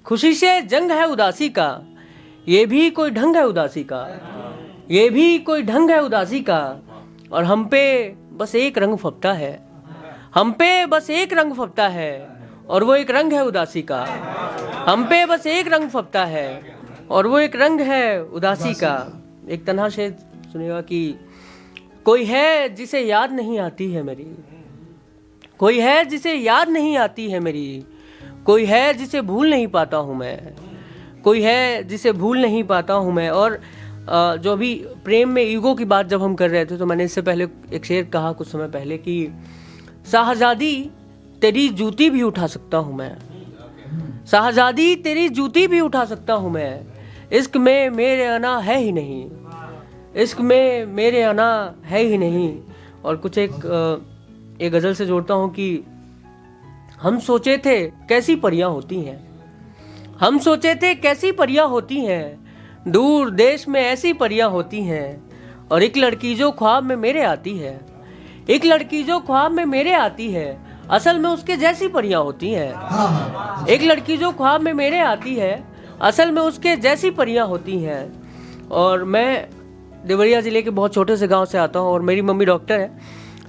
खुशी से जंग है उदासी का, ये भी कोई ढंग है उदासी का, ये भी कोई ढंग है उदासी का। और हम पे बस एक रंग फपता है, हम पे बस एक रंग फपता है, और वो एक रंग है उदासी का। हम पे बस एक रंग फपता है, और वो एक रंग है उदासी का। एक तन्हा शेर सुनिएगा कि कोई है जिसे याद नहीं आती है मेरी, कोई है जिसे याद नहीं आती है मेरी, कोई है जिसे भूल नहीं पाता हूँ मैं, कोई है जिसे भूल नहीं पाता हूँ मैं। और जो अभी प्रेम में ईगो की बात जब हम कर रहे थे, तो मैंने इससे पहले एक शेर कहा कुछ समय पहले कि शाहजादी तेरी जूती भी उठा सकता हूँ मैं, शाहजादी तेरी जूती भी उठा सकता हूँ मैं। इश्क में मेरे अना है ही नहीं, इश्क में मेरे अना है ही नहीं। और कुछ एक गज़ल से जोड़ता हूँ कि हम सोचे थे कैसी परियां होती हैं, हम सोचे थे कैसी परियां होती हैं, दूर देश में ऐसी परियां होती हैं। और एक लड़की जो ख्वाब में मेरे आती है, एक लड़की जो ख्वाब में मेरे आती है, असल में उसके जैसी परियां होती हैं। एक लड़की जो ख्वाब में मेरे आती है, असल में उसके जैसी परियां होती हैं। और मैं देवरिया ज़िले के बहुत छोटे से गांव से आता हूं, और मेरी मम्मी डॉक्टर है,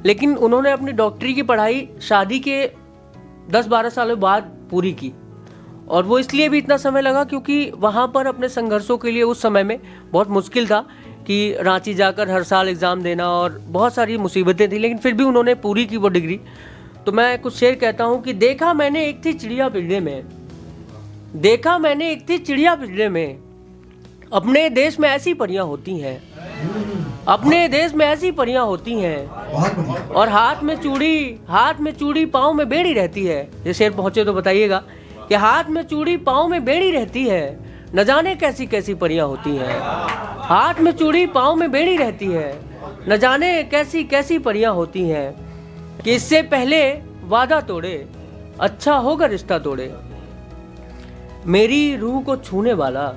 लेकिन उन्होंने अपनी डॉक्टरी की पढ़ाई शादी के 10-12 सालों बाद पूरी की। और वो इसलिए भी इतना समय लगा क्योंकि वहाँ पर अपने संघर्षों के लिए उस समय में बहुत मुश्किल था कि रांची जाकर हर साल एग्ज़ाम देना, और बहुत सारी मुसीबतें थी, लेकिन फिर भी उन्होंने पूरी की वो डिग्री। तो मैं कुछ शेर कहता हूँ कि देखा मैंने एक थी चिड़िया पिंजरे में, देखा मैंने एक थी चिड़िया पिंजरे में, अपने देश में ऐसी परियां होती हैं, अपने देश में ऐसी परियां होती हैं। और हाथ में चूड़ी पाँव में बेड़ी रहती है। ये शेर पहुँचे तो बताइएगा कि हाथ में चूड़ी पाँव में बेड़ी रहती है, न जाने कैसी कैसी परियां होती हैं। हाथ में चूड़ी पाँव में बेड़ी रहती है, न जाने कैसी कैसी परियां होती हैं। कि इससे पहले वादा तोड़े, अच्छा होगा रिश्ता तोड़े, मेरी रूह को छूने वाला,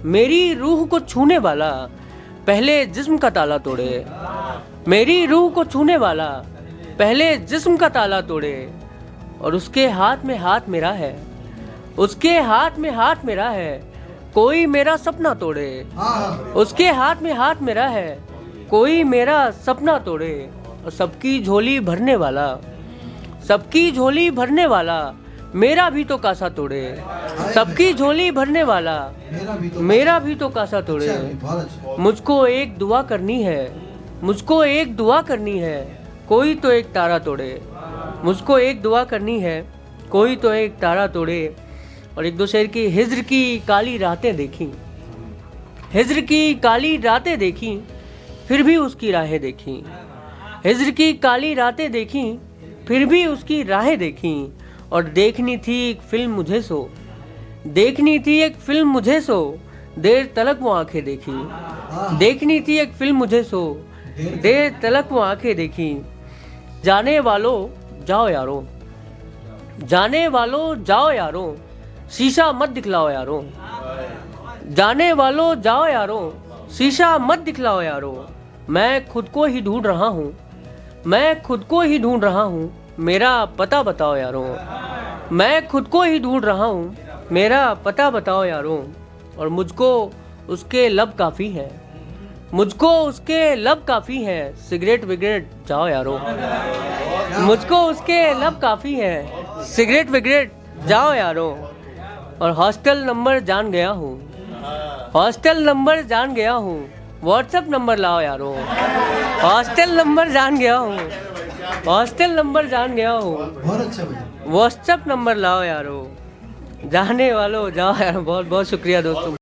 मेरी रूह को छूने वाला, पहले जिस्म का ताला तोड़े, मेरी रूह को छूने वाला, पहले जिस्म का ताला तोड़े। और उसके हाथ में हाथ मेरा है, उसके हाथ में हाथ मेरा है, कोई मेरा सपना तोड़े, उसके हाथ में हाथ मेरा है, कोई मेरा सपना तोड़े। और सबकी झोली भरने वाला, सबकी झोली भरने वाला, मेरा भी तो कासा तोड़े, सबकी झोली भरने वाला, मेरा भी तो कासा तोड़े। मुझको एक दुआ करनी है, मुझको एक दुआ करनी है, कोई तो एक तारा तोड़े, मुझको एक दुआ करनी है, कोई तो एक तारा तोड़े। और एक दो शेर की, हिज्र की काली रातें देखी, हिज्र की काली रातें देखी, फिर भी उसकी राहें देखी, हिज्र की काली रातें देखी, फिर भी उसकी राहें देखी। और देखनी थी एक फिल्म मुझे सो, देखनी थी एक फिल्म मुझे सो, देर तलक वो आंखें देखी, देखनी थी एक फिल्म मुझे सो, देर तलक वो आंखें देखी। जाने वालों जाओ यारों, जाने वालों जाओ यारों, शीशा मत दिखलाओ यारों, जाने वालों जाओ यारों, शीशा मत दिखलाओ यारों। मैं खुद को ही ढूंढ रहा हूँ, मैं खुद को ही ढूंढ रहा हूँ, मेरा पता बताओ यारों, मैं खुद को ही ढूंढ रहा हूँ, मेरा पता बताओ यारों। और मुझको उसके लब काफ़ी है, मुझको उसके लब काफ़ी है, सिगरेट विगरेट जाओ यारों, मुझको उसके लब काफ़ी है, सिगरेट विगरेट जाओ यारों। और हॉस्टल नंबर जान गया हूँ, हॉस्टल नंबर जान गया हूँ, व्हाट्सएप नंबर लाओ यारों, हॉस्टल नंबर जान गया हूँ, हॉस्टल नंबर जान गया हूँ, व्हाट्सएप नंबर लाओ यारो। जाने वालों जाओ यारो। बहुत बहुत शुक्रिया दोस्तों।